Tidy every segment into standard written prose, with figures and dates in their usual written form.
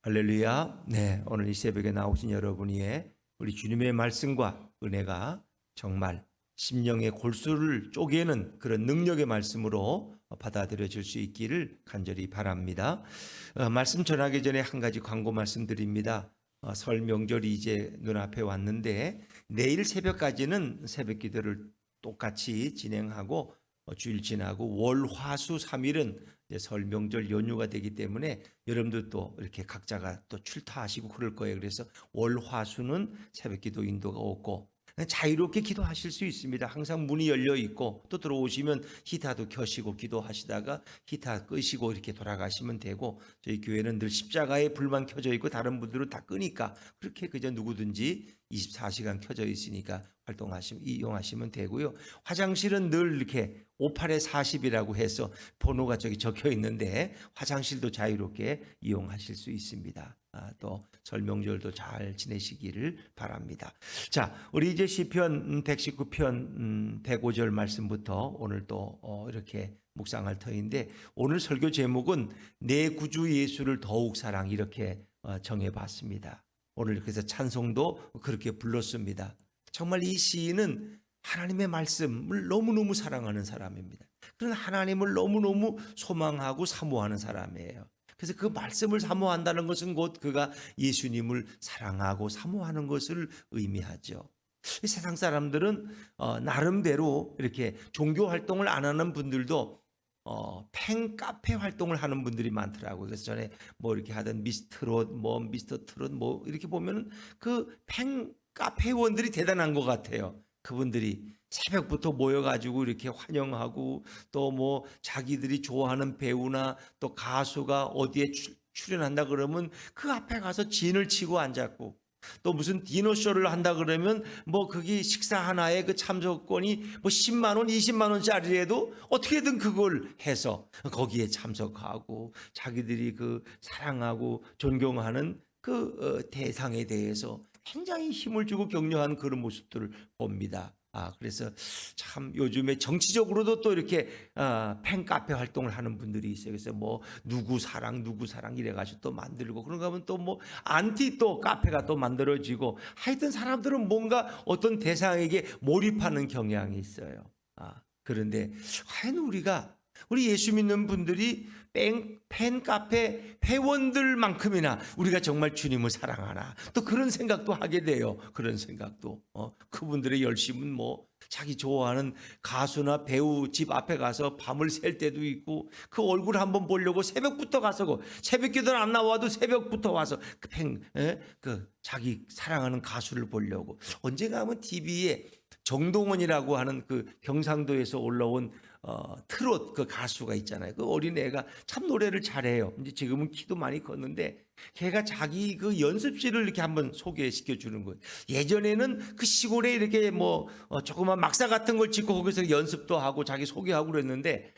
할렐루야. 네, 오늘 이 새벽에 나오신 여러분의 우리 주님의 말씀과 은혜가 정말 심령의 골수를 쪼개는 그런 능력의 말씀으로 받아들여질 수 있기를 간절히 바랍니다. 말씀 전하기 전에 한 가지 광고 말씀드립니다. 설 명절이 이제 눈앞에 왔는데 내일 새벽까지는 새벽 기도를 똑같이 진행하고 주일 지나고 월, 화, 수 3일은 설 명절 연휴가 되기 때문에 여러분들도 이렇게 각자가 또 출타하시고 그럴 거예요. 그래서 월, 화, 수는 새벽 기도 인도가 없고 자유롭게 기도하실 수 있습니다. 항상 문이 열려 있고 또 들어오시면 히타도 켜시고 기도하시다가 히타 끄시고 이렇게 돌아가시면 되고, 저희 교회는 늘 십자가에 불만 켜져 있고 다른 분들은 다 끄니까 그렇게 그저 누구든지 24시간 켜져 있으니까 이용하시면 되고요. 화장실은 늘 이렇게 58에 40이라고 해서 번호가 저기 적혀 있는데 화장실도 자유롭게 이용하실 수 있습니다. 또 설 명절도 잘 지내시기를 바랍니다. 자, 우리 이제 시편 119편 105절 말씀부터 오늘 또 이렇게 묵상할 터인데, 오늘 설교 제목은 내 구주 예수를 더욱 사랑, 이렇게 정해봤습니다. 오늘 그래서 찬송도 그렇게 불렀습니다. 정말 이 시인은 하나님의 말씀을 너무너무 사랑하는 사람입니다. 그런 하나님을 너무너무 소망하고 사모하는 사람이에요. 그래서 그 말씀을 사모한다는 것은 곧 그가 예수님을 사랑하고 사모하는 것을 의미하죠. 세상 사람들은 나름대로 이렇게 종교 활동을 안 하는 분들도 팬카페 활동을 하는 분들이 많더라고요. 그래서 전에 뭐 이렇게 하던 미스트롯, 뭐 미스터 트롯, 뭐 이렇게 보면은 그 팬카페 회원들이 대단한 것 같아요. 그분들이 새벽부터 모여가지고 이렇게 환영하고 또 뭐 자기들이 좋아하는 배우나 또 가수가 어디에 출연한다 그러면 그 앞에 가서 진을 치고 앉았고, 또 무슨 디너쇼를 한다 그러면 뭐 거기 식사 하나에 그 참석권이 뭐 10만 원, 20만 원짜리라도 어떻게든 그걸 해서 거기에 참석하고 자기들이 그 사랑하고 존경하는 그 대상에 대해서 굉장히 힘을 주고 격려하는 그런 모습들을 봅니다. 그래서 참 요즘에 정치적으로도 또 이렇게 팬카페 활동을 하는 분들이 있어요. 그래서 뭐 누구 사랑 이래가지고 또 만들고, 그런가 하면 또 뭐 안티 또 카페가 또 만들어지고, 하여튼 사람들은 뭔가 어떤 대상에게 몰입하는 경향이 있어요. 그런데 과연 우리 예수 믿는 분들이 팬카페 회원들만큼이나 우리가 정말 주님을 사랑하나, 또 그런 생각도 하게 돼요. 그런 생각도 그분들의 열심은 뭐 자기 좋아하는 가수나 배우 집 앞에 가서 밤을 샐 때도 있고, 그 얼굴 한번 보려고 새벽부터 가서 새벽 기도는 안 나와도 새벽부터 와서 그 자기 사랑하는 가수를 보려고. 언제가 하면 TV에 정동원이라고 하는 그 경상도에서 올라온 트롯 그 가수가 있잖아요. 그 어린애가 참 노래를 잘해요. 이제 지금은 키도 많이 컸는데 걔가 자기 그 연습실을 이렇게 한번 소개시켜 주는 거예요. 예전에는 그 시골에 이렇게 뭐 조그만 막사 같은 걸 짓고 거기서 연습도 하고 자기 소개하고 그랬는데,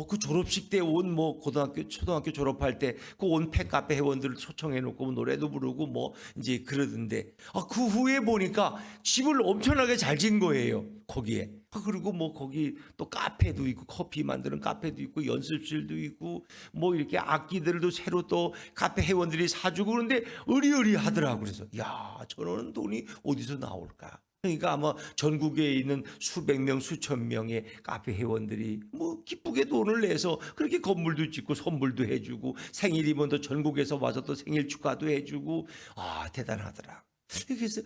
그 졸업식 때 온 뭐 고등학교, 초등학교 졸업할 때 그 온 팬카페 회원들을 초청해 놓고 뭐 노래도 부르고 뭐 이제 그러던데, 그 후에 보니까 집을 엄청나게 잘 지은 거예요. 거기에. 그리고 뭐 거기 또 카페도 있고 커피 만드는 카페도 있고 연습실도 있고 뭐 이렇게 악기들도 새로 또 카페 회원들이 사주고, 그런데 의리의리하더라고. 그래서 야, 저런 돈이 어디서 나올까? 그러니까 아마 전국에 있는 수백 명, 수천 명의 카페 회원들이 뭐 기쁘게 돈을 내서 그렇게 건물도 짓고 선물도 해주고, 생일이면 또 전국에서 와서 또 생일 축하도 해주고, 대단하더라. 그래서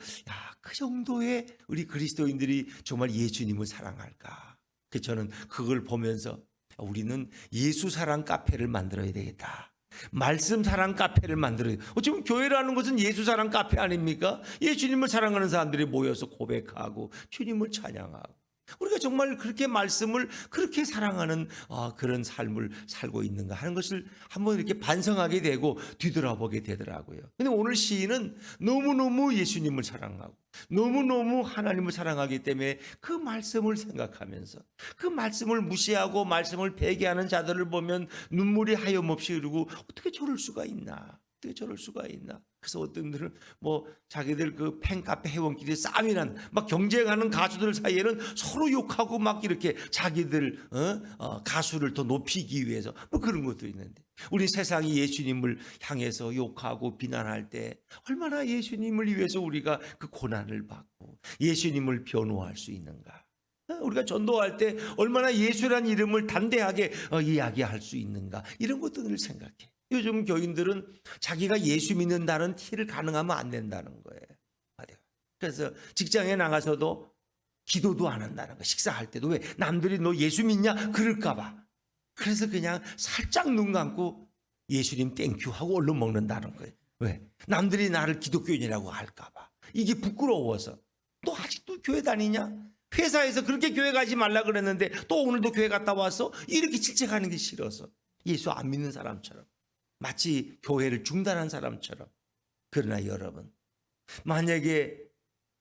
그 정도의 우리 그리스도인들이 정말 예수님을 사랑할까? 저는 그걸 보면서 우리는 예수 사랑 카페를 만들어야 되겠다. 말씀 사랑 카페를 만들어요. 지금 교회라는 것은 예수 사랑 카페 아닙니까? 예수님을 사랑하는 사람들이 모여서 고백하고 주님을 찬양하고, 우리가 정말 그렇게 말씀을 그렇게 사랑하는 그런 삶을 살고 있는가 하는 것을 한번 이렇게 반성하게 되고 뒤돌아보게 되더라고요. 근데 오늘 시인은 너무너무 예수님을 사랑하고 너무너무 하나님을 사랑하기 때문에 그 말씀을 생각하면서 그 말씀을 무시하고 말씀을 배제하는 자들을 보면 눈물이 하염없이 흐르고, 어떻게 저럴 수가 있나. 어떻게 저럴 수가 있나. 그래서 어떤 분들은 뭐 자기들 그 팬카페 회원끼리 싸움이 난 막 경쟁하는 가수들 사이에는 서로 욕하고 막 이렇게 자기들 가수를 더 높이기 위해서 뭐 그런 것도 있는데, 우리 세상이 예수님을 향해서 욕하고 비난할 때 얼마나 예수님을 위해서 우리가 그 고난을 받고 예수님을 변호할 수 있는가. 우리가 전도할 때 얼마나 예수란 이름을 담대하게 이야기할 수 있는가, 이런 것들을 생각해. 요즘 교인들은 자기가 예수 믿는다는 티를 가능하면 안 된다는 거예요. 그래서 직장에 나가서도 기도도 안 한다는 거. 식사할 때도 왜 남들이 너 예수 믿냐 그럴까 봐. 그래서 그냥 살짝 눈 감고 예수님 땡큐 하고 얼른 먹는다는 거예요. 왜? 남들이 나를 기독교인이라고 할까 봐. 이게 부끄러워서. 너 아직도 교회 다니냐? 회사에서 그렇게 교회 가지 말라 그랬는데 또 오늘도 교회 갔다 와서 이렇게 질책하는 게 싫어서. 예수 안 믿는 사람처럼, 마치 교회를 중단한 사람처럼. 그러나 여러분, 만약에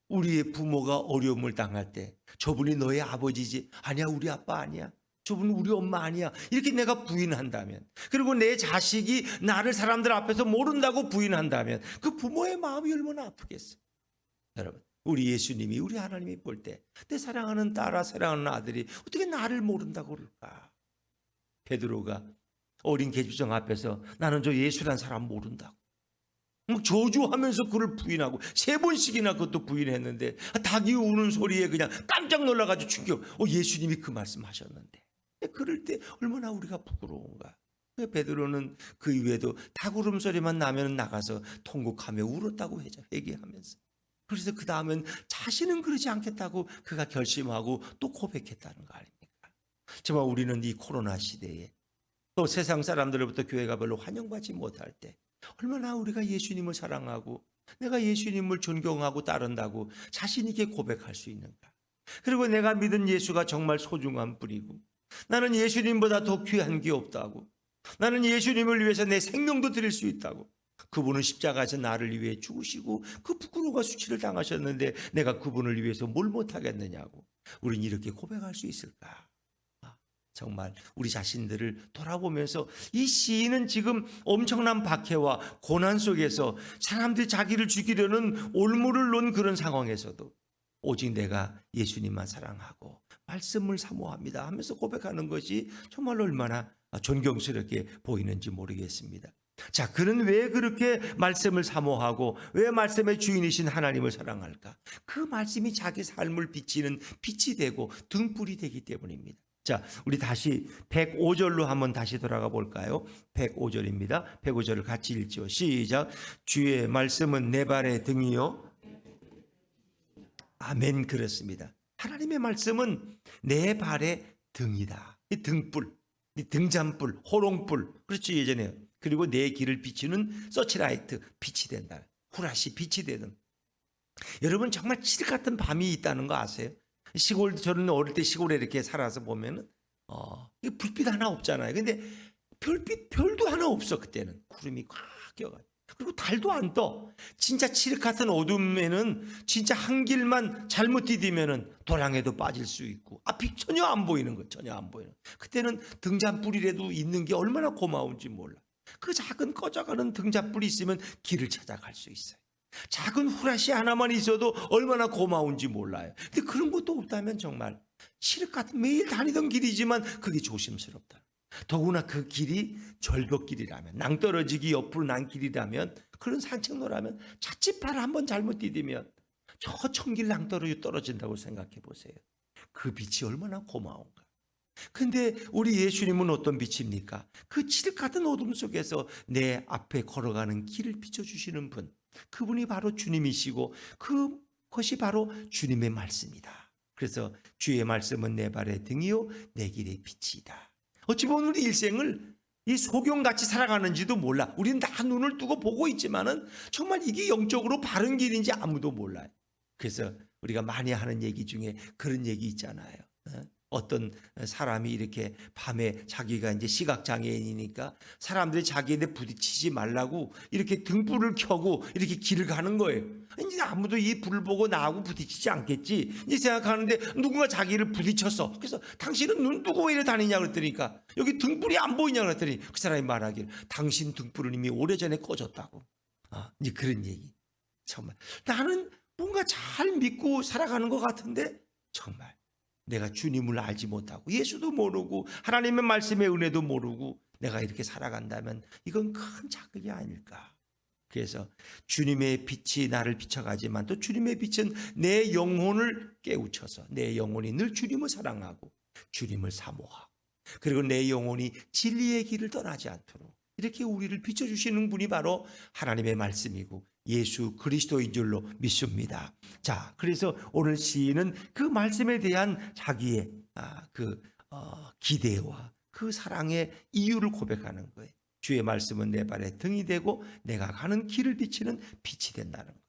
우리의 부모가 어려움을 당할 때 저분이 너의 아버지지, 아니야 우리 아빠 아니야, 저분은 우리 엄마 아니야, 이렇게 내가 부인한다면, 그리고 내 자식이 나를 사람들 앞에서 모른다고 부인한다면 그 부모의 마음이 얼마나 아프겠어요. 여러분, 우리 예수님이, 우리 하나님이 볼 때 내 사랑하는 딸아, 사랑하는 아들이 어떻게 나를 모른다고 그럴까. 베드로가 어린 계집종 앞에서 나는 저 예수란 사람 모른다고 저주하면서 그를 부인하고 3번씩이나 그것도 부인했는데, 닭이 우는 소리에 그냥 깜짝 놀라가지고 충격. 예수님이 그 말씀하셨는데. 그럴 때 얼마나 우리가 부끄러운가. 베드로는 그 이후에도 닭 울음소리만 나면 나가서 통곡하며 울었다고 회개하면서. 그래서 그 다음엔 자신은 그러지 않겠다고 그가 결심하고 또 고백했다는 거 아닙니까? 정말 우리는 이 코로나 시대에 또 세상 사람들로부터 교회가 별로 환영받지 못할 때 얼마나 우리가 예수님을 사랑하고 내가 예수님을 존경하고 따른다고 자신 있게 고백할 수 있는가. 그리고 내가 믿은 예수가 정말 소중한 분이고 나는 예수님보다 더 귀한 게 없다고, 나는 예수님을 위해서 내 생명도 드릴 수 있다고, 그분은 십자가에서 나를 위해 죽으시고 그 부끄러움과 수치를 당하셨는데 내가 그분을 위해서 뭘 못하겠느냐고 우린 이렇게 고백할 수 있을까. 정말 우리 자신들을 돌아보면서 이 시인은 지금 엄청난 박해와 고난 속에서 사람들이 자기를 죽이려는 올무를 놓은 그런 상황에서도 오직 내가 예수님만 사랑하고 말씀을 사모합니다 하면서 고백하는 것이 정말 얼마나 존경스럽게 보이는지 모르겠습니다. 자, 그는 왜 그렇게 말씀을 사모하고 왜 말씀의 주인이신 하나님을 사랑할까? 그 말씀이 자기 삶을 비치는 빛이 되고 등불이 되기 때문입니다. 자, 우리 다시 105절로 한번 다시 돌아가 볼까요? 105절입니다. 105절을 같이 읽죠. 시작. 주의 말씀은 내 발의 등이요. 아멘. 그렇습니다. 하나님의 말씀은 내 발의 등이다. 이 등불, 이 등잔불, 호롱불. 그렇죠, 예전에. 그리고 내 길을 비추는 서치라이트, 빛이 된다. 후라시 빛이 되는. 여러분, 정말 칠흑 같은 밤이 있다는 거 아세요? 시골, 저는 어릴 때 시골에 이렇게 살아서 보면은 불빛 하나 없잖아요. 근데 별도 하나 없어. 그때는 구름이 꽉 껴가지고, 그리고 달도 안 떠. 진짜 칠흑 같은 어둠에는 진짜 한 길만 잘못 디디면은 도랑에도 빠질 수 있고 앞이 전혀 안 보이는 거, 전혀 안 보이는. 그때는 등잔불이라도 있는 게 얼마나 고마운지 몰라. 그 작은 꺼져가는 등잔불이 있으면 길을 찾아갈 수 있어요. 작은 후라시 하나만 있어도 얼마나 고마운지 몰라요. 근데 그런 것도 없다면 정말 칠흑 같은 매일 다니던 길이지만 그게 조심스럽다. 더구나 그 길이 절벽길이라면, 낭떠러지기 옆으로 난 길이라면, 그런 산책로라면 자칫 발 한번 잘못 디디면 저 천길 낭떠러지 떨어진다고 생각해 보세요. 그 빛이 얼마나 고마운가. 근데 우리 예수님은 어떤 빛입니까? 그 칠흑 같은 어둠 속에서 내 앞에 걸어가는 길을 비춰주시는 분, 그분이 바로 주님이시고 그것이 바로 주님의 말씀이다. 그래서 주의 말씀은 내 발의 등이요 내 길의 빛이다. 어찌 보면 우리 일생을 이 소경같이 살아가는지도 몰라. 우리는 다 눈을 뜨고 보고 있지만은 정말 이게 영적으로 바른 길인지 아무도 몰라요. 그래서 우리가 많이 하는 얘기 중에 그런 얘기 있잖아요. 어떤 사람이 이렇게 밤에 자기가 이제 시각장애인이니까 사람들이 자기한테 부딪히지 말라고 이렇게 등불을 켜고 이렇게 길을 가는 거예요. 이제 아무도 이 불을 보고 나하고 부딪히지 않겠지 이제 생각하는데 누군가 자기를 부딪혔어. 그래서 당신은 눈 뜨고 왜 이래 다니냐 그랬더니까 여기 등불이 안 보이냐 그랬더니 그 사람이 말하기를 당신 등불은 이미 오래전에 꺼졌다고. 이제 그런 얘기. 정말 나는 뭔가 잘 믿고 살아가는 것 같은데 정말 내가 주님을 알지 못하고 예수도 모르고 하나님의 말씀의 은혜도 모르고 내가 이렇게 살아간다면 이건 큰 자극이 아닐까. 그래서 주님의 빛이 나를 비춰가지만 또 주님의 빛은 내 영혼을 깨우쳐서 내 영혼이 늘 주님을 사랑하고 주님을 사모하고 그리고 내 영혼이 진리의 길을 떠나지 않도록 이렇게 우리를 비춰주시는 분이 바로 하나님의 말씀이고 예수 그리스도인 줄로 믿습니다. 자, 그래서 오늘 시인은 그 말씀에 대한 자기의 기대와 그 사랑의 이유를 고백하는 거예요. 주의 말씀은 내 발에 등이 되고 내가 가는 길을 비치는 빛이 된다는 거예요.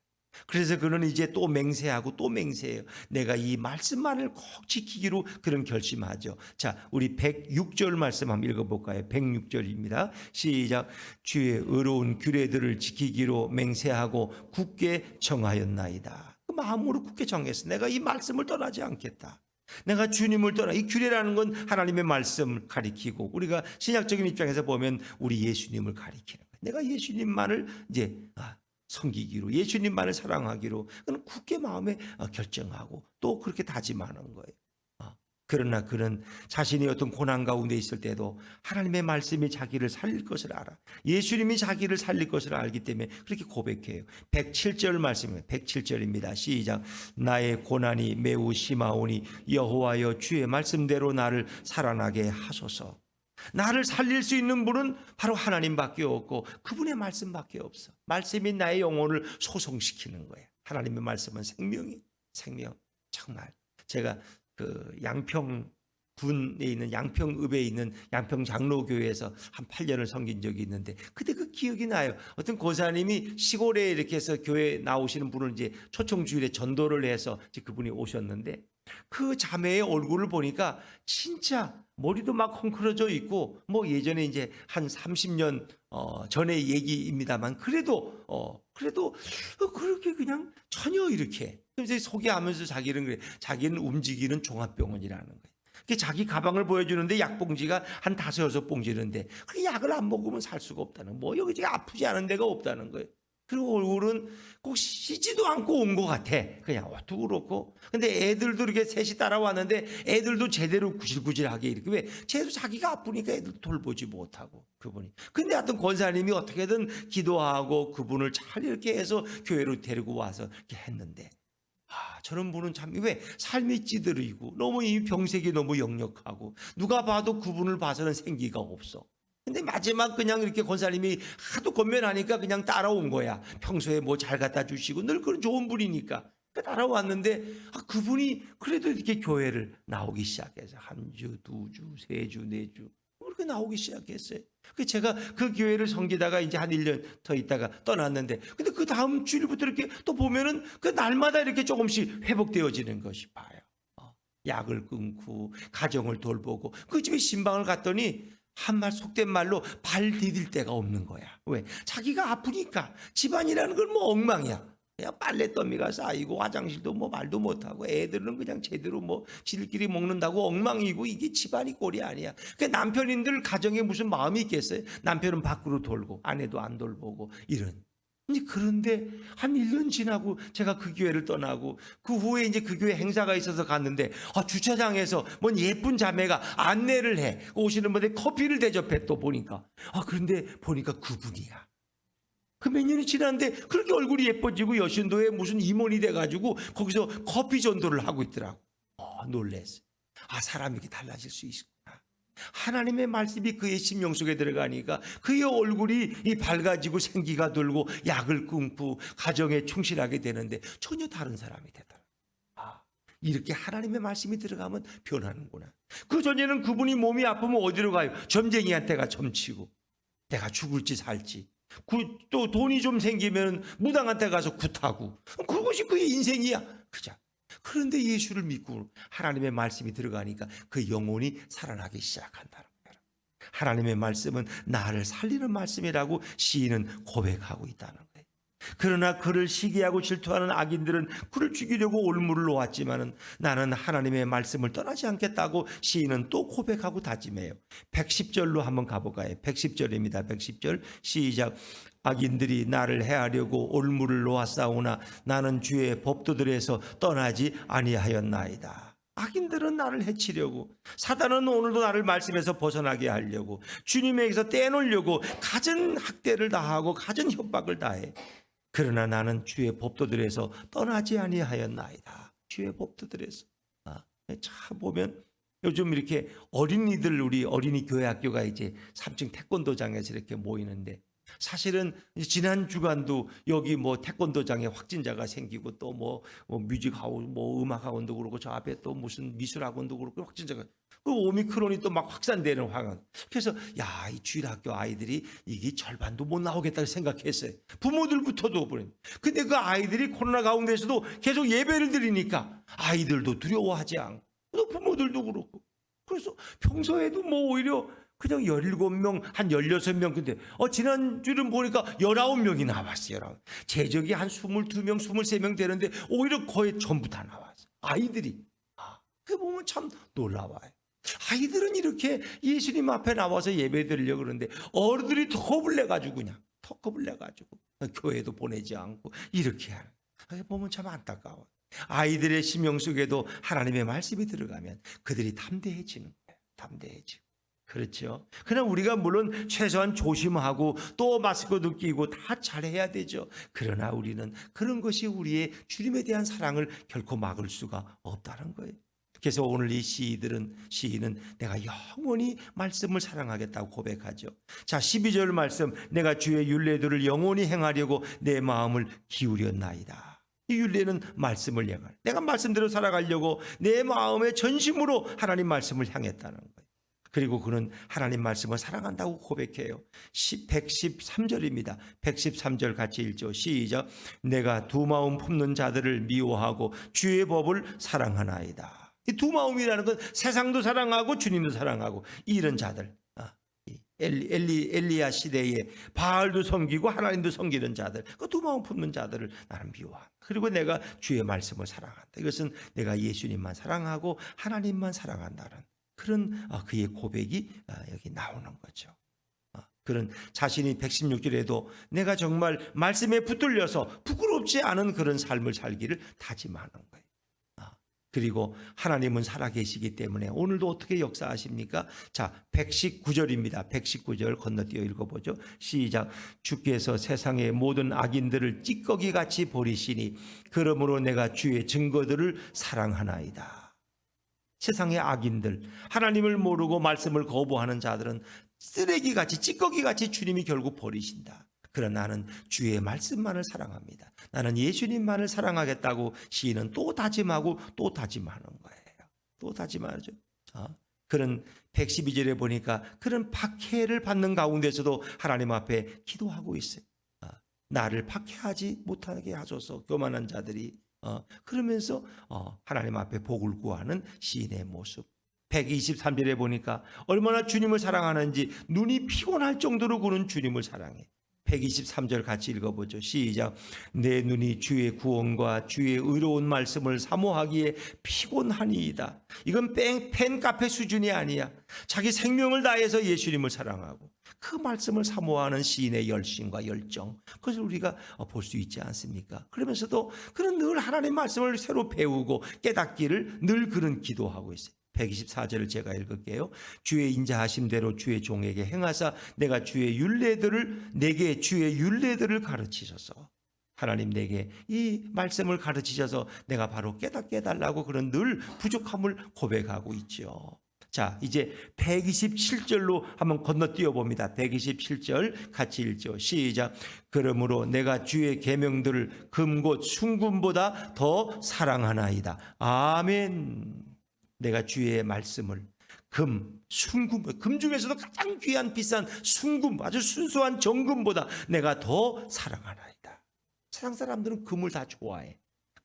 그래서 그는 이제 또 맹세하고 또 맹세해요. 내가 이 말씀만을 꼭 지키기로 그런 결심하죠. 자, 우리 106절 말씀 한번 읽어볼까요? 106절입니다. 시작. 주의 의로운 규례들을 지키기로 맹세하고 굳게 정하였나이다. 그 마음으로 굳게 정했어. 내가 이 말씀을 떠나지 않겠다. 내가 주님을 떠나 이 규례라는 건 하나님의 말씀을 가리키고 우리가 신약적인 입장에서 보면 우리 예수님을 가리키는 거예요. 내가 예수님만을 이제 섬기기로 예수님만을 사랑하기로 그는 굳게 마음에 결정하고 또 그렇게 다짐하는 거예요. 그러나 그는 자신이 어떤 고난 가운데 있을 때도 하나님의 말씀이 자기를 살릴 것을 알아. 예수님이 자기를 살릴 것을 알기 때문에 그렇게 고백해요. 107절 말씀이에요. 107절입니다. 시작. 나의 고난이 매우 심하오니 여호와여 주의 말씀대로 나를 살아나게 하소서. 나를 살릴 수 있는 분은 바로 하나님밖에 없고 그분의 말씀밖에 없어. 말씀이 나의 영혼을 소성시키는 거예요. 하나님의 말씀은 생명. 정말 제가 그 양평군에 있는 양평읍에 있는 양평 장로교회에서 한 8년을 섬긴 적이 있는데 그때 그 기억이 나요. 어떤 고사님이 시골에 이렇게 해서 교회 나오시는 분을 이제 초청주일에 전도를 해서 이제 그분이 오셨는데 그 자매의 얼굴을 보니까 진짜 머리도 막 헝클어져 있고 뭐 예전에 이제 한 30년 전의 얘기입니다만 그래도 그렇게 그냥 전혀 이렇게 그래서 소개하면서 자기는 그래. 자기는 움직이는 종합병원이라는 거예요. 자기 가방을 보여주는데 약봉지가 한 5-6봉지는데 그 약을 안 먹으면 살 수가 없다는 뭐 여기 아프지 않은 데가 없다는 거예요. 그리고 얼굴은 꼭 씻지도 않고 온 것 같아. 그냥 옷도 그렇고. 근데 애들도 이렇게 셋이 따라왔는데 애들도 제대로 구질구질하게 이렇게 왜? 쟤도 자기가 아프니까 애들 돌보지 못하고 그분이. 근데 하여튼 권사님이 어떻게든 기도하고 그분을 잘 이렇게 해서 교회로 데리고 와서 이렇게 했는데 저런 분은 참 왜 삶이 찌들이고 너무 이 병색이 너무 역력하고 누가 봐도 그분을 봐서는 생기가 없어. 근데 마지막 그냥 이렇게 권사님이 하도 권면하니까 그냥 따라온 거야. 평소에 뭐 잘 갖다 주시고 늘 그런 좋은 분이니까 따라왔는데 그분이 그래도 이렇게 교회를 나오기 시작해서 한 주, 2주, 3주, 4주 그렇게 나오기 시작했어요. 제가 그 교회를 섬기다가 이제 한 1년 더 있다가 떠났는데 근데 그 다음 주일부터 이렇게 또 보면은 그 날마다 이렇게 조금씩 회복되어지는 것이 봐요. 약을 끊고 가정을 돌보고 그 집에 신방을 갔더니 한말 속된 말로 발 디딜 데가 없는 거야. 왜? 자기가 아프니까 집안이라는 건 뭐 엉망이야. 그냥 빨래더미가 쌓이고 화장실도 뭐 말도 못하고 애들은 그냥 제대로 뭐 지들끼리 먹는다고 엉망이고 이게 집안이 꼴이 아니야. 그러니까 남편인들 가정에 무슨 마음이 있겠어요? 남편은 밖으로 돌고 아내도 안 돌보고 이런. 그런데 한 1년 지나고 제가 그 교회를 떠나고 그 후에 이제 그 교회 행사가 있어서 갔는데 주차장에서 뭔 예쁜 자매가 안내를 해 오시는 분들 커피를 대접해 또 보니까 그런데 보니까 그분이야. 그 몇 년이 지났는데 그렇게 얼굴이 예뻐지고 여신도에 무슨 임원이 돼가지고 거기서 커피 전도를 하고 있더라고. 놀랬어. 사람이 이렇게 달라질 수 있구나. 하나님의 말씀이 그의 심령 속에 들어가니까 그의 얼굴이 밝아지고 생기가 돌고 약을 끊고 가정에 충실하게 되는데 전혀 다른 사람이 되더라. 이렇게 하나님의 말씀이 들어가면 변하는구나. 그 전에는 그분이 몸이 아프면 어디로 가요? 점쟁이한테가 점치고 내가 죽을지 살지. 또 돈이 좀 생기면 무당한테 가서 굿하고 그것이 그의 인생이야. 그죠? 그런데 예수를 믿고 하나님의 말씀이 들어가니까 그 영혼이 살아나기 시작한다는 거예요. 하나님의 말씀은 나를 살리는 말씀이라고 시인은 고백하고 있다는 거예요. 그러나 그를 시기하고 질투하는 악인들은 그를 죽이려고 올무를 놓았지만은 나는 하나님의 말씀을 떠나지 않겠다고 시인은 또 고백하고 다짐해요. 110절로 한번 가볼까요? 110절입니다. 110절 시작. 악인들이 나를 해하려고 올무를 놓았사오나 나는 주의 법도들에서 떠나지 아니하였나이다. 악인들은 나를 해치려고, 사단은 오늘도 나를 말씀에서 벗어나게 하려고, 주님에게서 떼놓으려고 갖은 학대를 다하고 갖은 협박을 다해. 그러나 나는 주의 법도들에서 떠나지 아니하였나이다. 주의 법도들에서. 참 보면 요즘 이렇게 어린이들, 우리 어린이 교회 학교가 이제 3층 태권도장에서 이렇게 모이는데, 사실은 지난 주간도 여기 뭐 태권도장에 확진자가 생기고 또 뭐 뮤직 학원, 뭐 음악 학원도 그렇고 저 앞에 또 무슨 미술 학원도 그렇고 확진자가, 그 오미크론이 또 막 확산되는 상황. 그래서 야, 이 주일학교 아이들이 이게 절반도 못 나오겠다고 생각했어요. 부모들부터도. 근데 그 아이들이 코로나 가운데서도 계속 예배를 드리니까 아이들도 두려워하지 않고 또 부모들도 그렇고. 그래서 평소에도 뭐 오히려 그냥 17명, 한 16명. 근데 지난주는 보니까 19명이 나왔어요. 제적이 한 22명, 23명 되는데 오히려 거의 전부 다 나왔어요. 아이들이. 그 보면 참 놀라워요. 아이들은 이렇게 예수님 앞에 나와서 예배 드리려고 그러는데 어른들이 더 겁을 내가지고 그냥 더 겁을 내가지고 교회도 보내지 않고 이렇게 하는. 그게 보면 참 안타까워요. 아이들의 심령 속에도 하나님의 말씀이 들어가면 그들이 담대해지는 거예요. 담대해지고. 그렇죠. 그냥 우리가 물론 최소한 조심하고 또 마스크도 끼고 다 잘해야 되죠. 그러나 우리는 그런 것이 우리의 주님에 대한 사랑을 결코 막을 수가 없다는 거예요. 그래서 오늘 이 시인은 내가 영원히 말씀을 사랑하겠다고 고백하죠. 자, 12절 말씀. 내가 주의 율례들을 영원히 행하려고 내 마음을 기울였나이다. 이 율례는 말씀을 행할, 내가 말씀대로 살아가려고 내 마음의 전심으로 하나님 말씀을 향했다는 거예요. 그리고 그는 하나님 말씀을 사랑한다고 고백해요. 113절입니다. 113절 같이 읽죠. 시작. 내가 두 마음 품는 자들을 미워하고 주의 법을 사랑하나이다. 이 두 마음이라는 건 세상도 사랑하고 주님도 사랑하고 이런 자들. 엘리야 시대에 바알도 섬기고 하나님도 섬기는 자들, 그 두 마음 품는 자들을 나는 미워한다. 그리고 내가 주의 말씀을 사랑한다. 이것은 내가 예수님만 사랑하고 하나님만 사랑한다는 그런 그의 고백이 여기 나오는 거죠. 그런 자신이 116절에도 내가 정말 말씀에 붙들려서 부끄럽지 않은 그런 삶을 살기를 다짐하는 거예요. 그리고 하나님은 살아계시기 때문에 오늘도 어떻게 역사하십니까? 자, 119절입니다. 119절 건너뛰어 읽어보죠. 시작. 주께서 세상의 모든 악인들을 찌꺼기같이 버리시니 그러므로 내가 주의 증거들을 사랑하나이다. 세상의 악인들, 하나님을 모르고 말씀을 거부하는 자들은 쓰레기같이 찌꺼기같이 주님이 결국 버리신다. 그러나 나는 주의 말씀만을 사랑합니다. 나는 예수님만을 사랑하겠다고 시인은 또 다짐하고 또 다짐하는 거예요. 또 다짐하죠. 그런 112절에 보니까 그런 박해를 받는 가운데서도 하나님 앞에 기도하고 있어요. 나를 박해하지 못하게 하소서. 교만한 자들이. 그러면서 하나님 앞에 복을 구하는 시인의 모습. 123절에 보니까 얼마나 주님을 사랑하는지 눈이 피곤할 정도로 그는 주님을 사랑해. 123절 같이 읽어보죠. 시작. 내 눈이 주의 구원과 주의 의로운 말씀을 사모하기에 피곤하니이다. 이건 팬카페 수준이 아니야. 자기 생명을 다해서 예수님을 사랑하고 그 말씀을 사모하는 시인의 열심과 열정, 그것을 우리가 볼 수 있지 않습니까? 그러면서도 그는 늘 하나님 말씀을 새로 배우고 깨닫기를 늘 그는 기도하고 있어요. 124절을 제가 읽을게요. 주의 인자하심 대로 주의 종에게 행하사 내게 주의 율례들을 가르치소서. 하나님 내게 이 말씀을 가르치셔서 내가 바로 깨닫게 해달라고 그런 늘 부족함을 고백하고 있죠. 자, 이제 127절로 한번 건너뛰어 봅니다. 127절 같이 읽죠. 시작. 그러므로 내가 주의 계명들을 금곧 순금보다 더 사랑하나이다. 아멘. 내가 주의 말씀을 순금 중에서도 가장 귀한 비싼 순금, 아주 순수한 정금보다 내가 더 사랑하나이다. 세상 사람들은 금을 다 좋아해.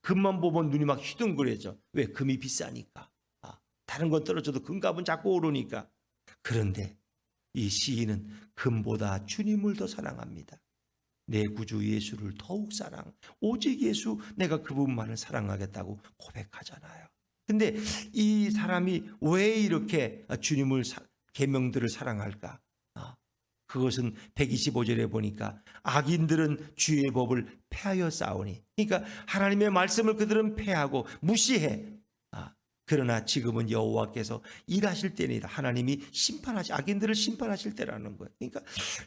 금만 보면 눈이 막 휘둥그레져. 왜? 금이 비싸니까. 다른 건 떨어져도 금값은 자꾸 오르니까. 그런데 이 시인은 금보다 주님을 더 사랑합니다. 내 구주 예수를 더욱 오직 예수, 내가 그분만을 사랑하겠다고 고백하잖아요. 근데 이 사람이 왜 이렇게 주님을 계명들을 사랑할까? 그것은 125절에 보니까 악인들은 주의 법을 폐하여 싸우니, 그러니까 하나님의 말씀을 그들은 폐하고 무시해. 그러나 지금은 여호와께서 일하실 때니다. 하나님이 악인들을 심판하실 때라는 거예요. 그러니까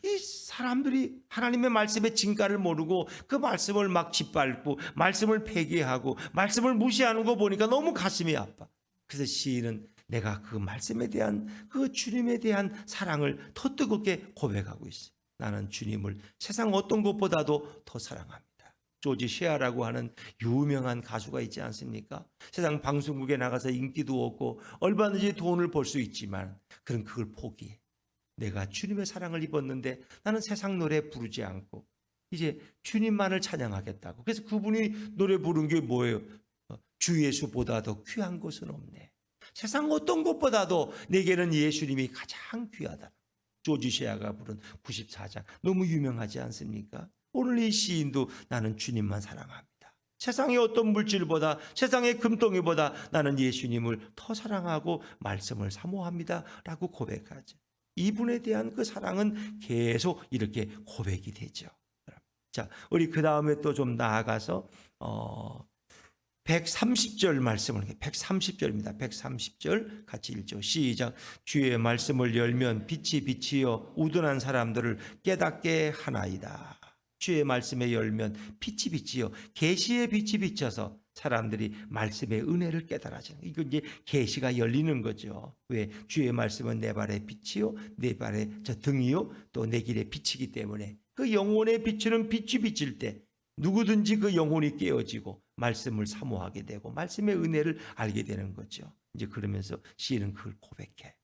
이 사람들이 하나님의 말씀의 진가를 모르고 그 말씀을 막 짓밟고 말씀을 폐기하고 말씀을 무시하는 거 보니까 너무 가슴이 아파. 그래서 시인은 내가 그 말씀에 대한, 그 주님에 대한 사랑을 더 뜨겁게 고백하고 있어요. 나는 주님을 세상 어떤 것보다도 더 사랑합니다. 조지 셰아라고 하는 유명한 가수가 있지 않습니까? 세상 방송국에 나가서 인기도 얻고 얼마든지 돈을 벌 수 있지만 그는 그걸 포기해. 내가 주님의 사랑을 입었는데 나는 세상 노래 부르지 않고 이제 주님만을 찬양하겠다고. 그래서 그분이 노래 부른 게 뭐예요? 주 예수보다 더 귀한 것은 없네. 세상 어떤 것보다도 내게는 예수님이 가장 귀하다. 조지 셰아가 부른 94장 너무 유명하지 않습니까? 오늘 이 시인도 나는 주님만 사랑합니다. 세상의 어떤 물질보다, 세상의 금덩이보다 나는 예수님을 더 사랑하고 말씀을 사모합니다 라고 고백하죠. 이분에 대한 그 사랑은 계속 이렇게 고백이 되죠. 자, 우리 그 다음에 또 좀 나아가서 130절 말씀을, 130절입니다. 130절 같이 읽죠. 시작. 주의 말씀을 열면 빛이 비치어 우둔한 사람들을 깨닫게 하나이다. 주의 말씀에 열면 빛이 비치어, 계시의 빛이 비쳐서 사람들이 말씀의 은혜를 깨달아지는, 이거 이제 계시가 열리는 거죠. 왜? 주의 말씀은 내 발의 빛이요 내 발의 저 등이요 또 내 길에 빛이기 때문에 그 영혼에 비추는 빛이 비칠 때 누구든지 그 영혼이 깨어지고 말씀을 사모하게 되고 말씀의 은혜를 알게 되는 거죠. 이제 그러면서 시인은 그걸 고백해.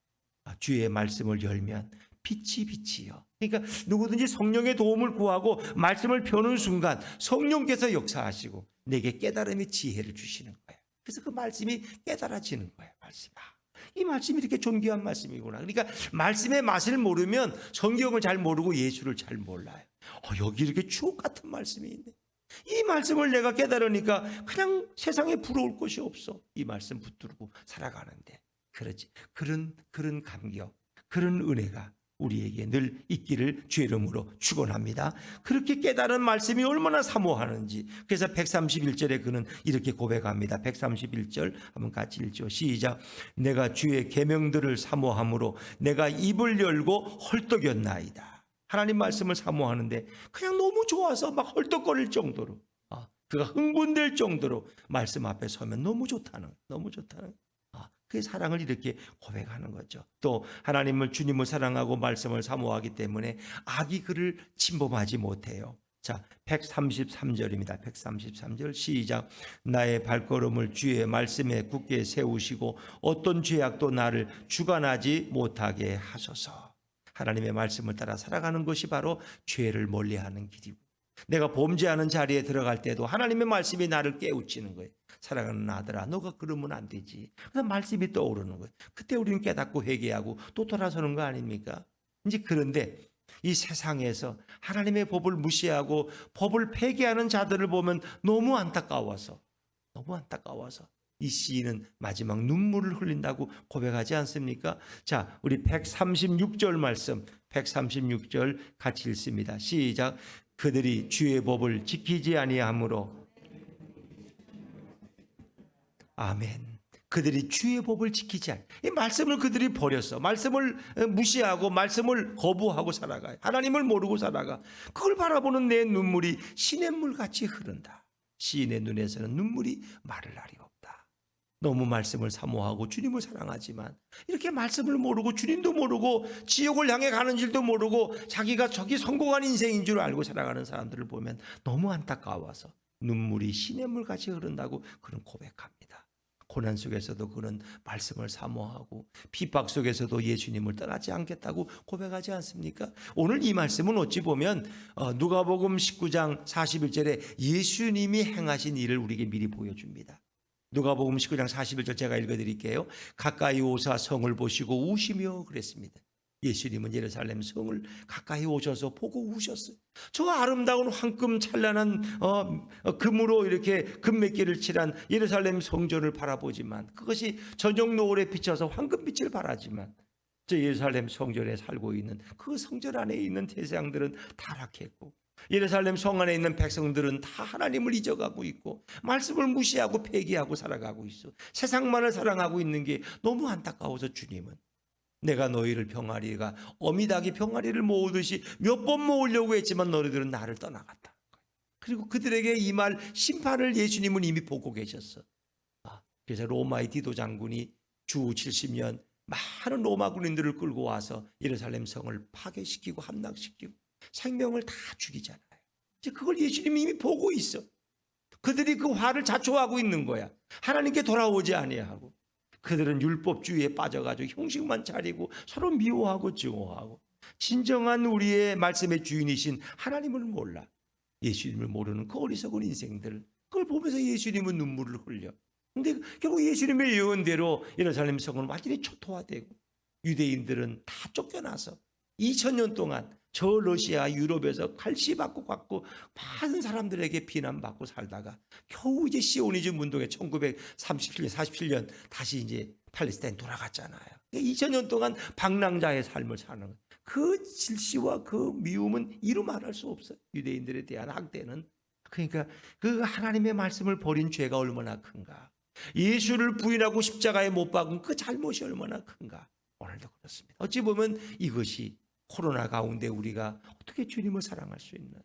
주의 말씀을 열면 빛이 빛이요. 그러니까 누구든지 성령의 도움을 구하고 말씀을 펴는 순간 성령께서 역사하시고 내게 깨달음의 지혜를 주시는 거예요. 그래서 그 말씀이 깨달아지는 거예요. 이 말씀이 이렇게 존귀한 말씀이구나. 그러니까 말씀의 맛을 모르면 성경을 잘 모르고 예수를 잘 몰라요. 여기 이렇게 추억 같은 말씀이 있네. 이 말씀을 내가 깨달으니까 그냥 세상에 부러울 것이 없어. 이 말씀 붙들고 살아가는데. 그렇지. 그런 감격, 그런 은혜가 우리에게 늘 있기를 주의 이름으로 축원합니다. 그렇게 깨달은 말씀이 얼마나 사모하는지. 그래서 131절에 그는 이렇게 고백합니다. 131절 한번 같이 읽죠. 시작. 내가 주의 계명들을 사모함으로 내가 입을 열고 헐떡였나이다. 하나님 말씀을 사모하는데 그냥 너무 좋아서 막 헐떡거릴 정도로, 그가 흥분될 정도로 말씀 앞에 서면 너무 좋다는 그 사랑을 이렇게 고백하는 거죠. 또 하나님을, 주님을 사랑하고 말씀을 사모하기 때문에 악이 그를 침범하지 못해요. 자, 133절입니다. 133절 시작. 나의 발걸음을 주의 말씀에 굳게 세우시고 어떤 죄악도 나를 주관하지 못하게 하소서. 하나님의 말씀을 따라 살아가는 것이 바로 죄를 멀리하는 길이고, 내가 범죄하는 자리에 들어갈 때도 하나님의 말씀이 나를 깨우치는 거예요. 사랑하는 아들아, 너가 그러면 안 되지. 그래서 말씀이 떠오르는 거예요. 그때 우리는 깨닫고 회개하고 또 돌아서는 거 아닙니까? 이제 그런데 이 세상에서 하나님의 법을 무시하고 법을 폐기하는 자들을 보면 너무 안타까워서 이 시인은 마지막 눈물을 흘린다고 고백하지 않습니까? 자, 우리 136절 말씀, 136절 같이 읽습니다. 시작. 그들이 주의 법을 지키지 아니하므로. 아멘. 그들이 주의 법을 지키지 않. 이 말씀을 그들이 버렸어. 말씀을 무시하고 말씀을 거부하고 살아가요. 하나님을 모르고 살아가. 그걸 바라보는 내 눈물이 시냇물 같이 흐른다. 시인의 눈에서는 눈물이 마를 날이 없다. 너무 말씀을 사모하고 주님을 사랑하지만 이렇게 말씀을 모르고 주님도 모르고 지옥을 향해 가는 줄도 모르고 자기가 저기 성공한 인생인 줄 알고 살아가는 사람들을 보면 너무 안타까워서 눈물이 시냇물 같이 흐른다고 그런 고백합니다. 고난 속에서도 그는 말씀을 사모하고 핍박 속에서도 예수님을 떠나지 않겠다고 고백하지 않습니까? 오늘 이 말씀은 어찌 보면 누가복음 19장 41절에 예수님이 행하신 일을 우리에게 미리 보여줍니다. 누가복음 19장 41절 제가 읽어드릴게요. 가까이 오사 성을 보시고 우시며 그랬습니다. 예수님은 예루살렘 성을 가까이 오셔서 보고 우셨어요. 저 아름다운 황금 찬란한 금으로 이렇게 금메기를 칠한 예루살렘 성전을 바라보지만, 그것이 저녁 노을에 비쳐서 황금빛을 발하지만, 저 예루살렘 성전에 살고 있는 그 성전 안에 있는 제사장들은 타락했고, 예루살렘 성 안에 있는 백성들은 다 하나님을 잊어가고 있고 말씀을 무시하고 폐기하고 살아가고 있어. 세상만을 사랑하고 있는 게 너무 안타까워서 주님은 내가 너희를 병아리가 어미닭이 병아리를 모으듯이 몇 번 모으려고 했지만 너희들은 나를 떠나갔다. 그리고 그들에게 이 말 심판을 예수님은 이미 보고 계셨어. 그래서 로마의 디도 장군이 주 70년 많은 로마 군인들을 끌고 와서 예루살렘 성을 파괴시키고 함락시키고 생명을 다 죽이잖아요. 이제 그걸 예수님이 이미 보고 있어. 그들이 그 화를 자초하고 있는 거야. 하나님께 돌아오지 아니하고. 그들은 율법주의에 빠져가지고 형식만 차리고 서로 미워하고 증오하고 진정한 우리의 말씀의 주인이신 하나님을 몰라. 예수님을 모르는 그 어리석은 인생들, 그걸 보면서 예수님은 눈물을 흘려. 근데 결국 예수님의 예언대로 예루살렘 성은 완전히 초토화되고 유대인들은 다 쫓겨나서 2000년 동안 저 러시아 유럽에서 갈시받고 갖고 많은 사람들에게 비난받고 살다가 겨우 이제 시오니즘 운동에 1937년 47년 다시 이제 팔레스타인 돌아갔잖아요. 2000년 동안 방랑자의 삶을 사는 거예요. 그 질시와 그 미움은 이루 말할 수 없어요. 유대인들에 대한 학대는. 그러니까 그 하나님의 말씀을 버린 죄가 얼마나 큰가, 예수를 부인하고 십자가에 못 박은 그 잘못이 얼마나 큰가. 오늘도 그렇습니다. 어찌 보면 이것이 코로나 가운데 우리가 어떻게 주님을 사랑할 수 있나,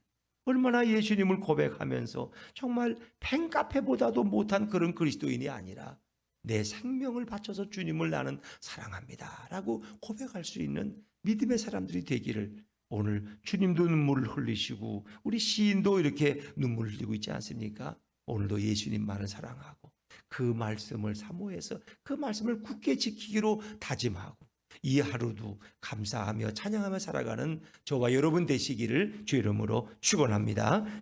얼마나 예수님을 고백하면서 정말 팬카페보다도 못한 그런 그리스도인이 아니라 내 생명을 바쳐서 주님을 나는 사랑합니다 라고 고백할 수 있는 믿음의 사람들이 되기를, 오늘 주님도 눈물을 흘리시고 우리 시인도 이렇게 눈물을 흘리고 있지 않습니까? 오늘도 예수님만을 사랑하고 그 말씀을 사모해서 그 말씀을 굳게 지키기로 다짐하고 이 하루도 감사하며 찬양하며 살아가는 저와 여러분 되시기를 주의 이름으로 축원합니다.